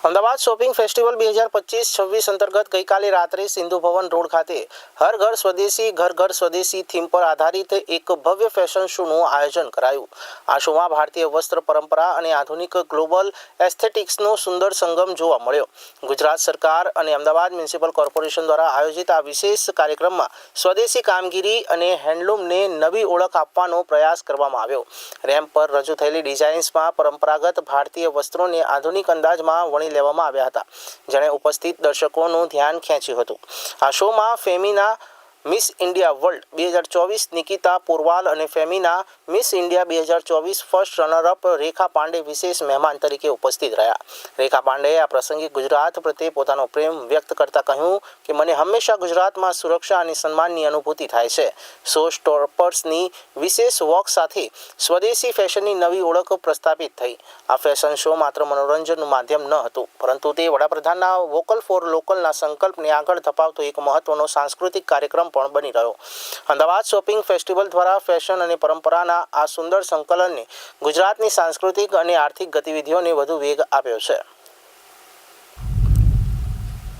Ahmedabad shopping festival 2025-26 અંતર્ગત ગઈકાલે રાત્રે સિંધુ ભવન રોડ ખાતે હર ઘર સ્વદેશી થીમ પર આધારિત એક ભવ્ય ફેશન શોનું આયોજન કરાયું। આ શોમાં ભારતીય વસ્ત્ર પરંપરા અને આધુનિક ગ્લોબલ એસ્થેટિક્સનો સુંદર સંગમ જોવા મળ્યો। ગુજરાત સરકાર અને અમદાવાદ મ્યુનિસિપલ કોર્પોરેશન દ્વારા આયોજિત આ વિશેષ કાર્યક્રમમાં સ્વદેશી કામગીરી અને હેન્ડલૂમને નવી ઓળખ આપવાનો પ્રયાસ કરવામાં આવ્યો। રેમ્પ પર રજૂ થયેલી ડિઝાઇન્સમાં પરંપરાગત ભારતીય વસ્ત્રોને આધુનિક અંદાજમાં વણી લેવામાં આવ્યા હતા, જેણે ઉપસ્થિત દર્શકોનું ધ્યાન ખેંચ્યું હતું। આ શોમાં Femina Miss India World 2024 Nikita Porwal અને Femina Miss India 2024 first runner up Rekha Pandey વિશેષ મહેમાન તરીકે ઉપસ્થિત રહ્યા। રેખા પાંડેએ આ પ્રસંગે ગુજરાત પ્રત્યે પોતાનો પ્રેમ વ્યક્ત કરતા કહ્યું કે મને હંમેશા ગુજરાતમાં સુરક્ષા અને સન્માનની અનુભૂતિ થાય છે। શો સ્ટોપર્સની વિશેષ વોક સાથે સ્વદેશી ફેશનની નવી ઓળખ પ્રસ્થાપિત થઈ। આ ફેશન શો માત્ર મનોરંજનનું માધ્યમ ન હતું, પરંતુ તે વડાપ્રધાનના વોકલ ફોર લોકલના સંકલ્પને આગળ ધપાવતો એક મહત્વનો સાંસ્કૃતિક કાર્યક્રમ પણ બની રહ્યો। અમદાવાદ શોપિંગ ફેસ્ટિવલ દ્વારા ફેશન અને પરંપરાના આ સુંદર સંકલનને ગુજરાતની સાંસ્કૃતિક અને આર્થિક ગતિવિધિઓને વધુ વેગ આપ્યો છે।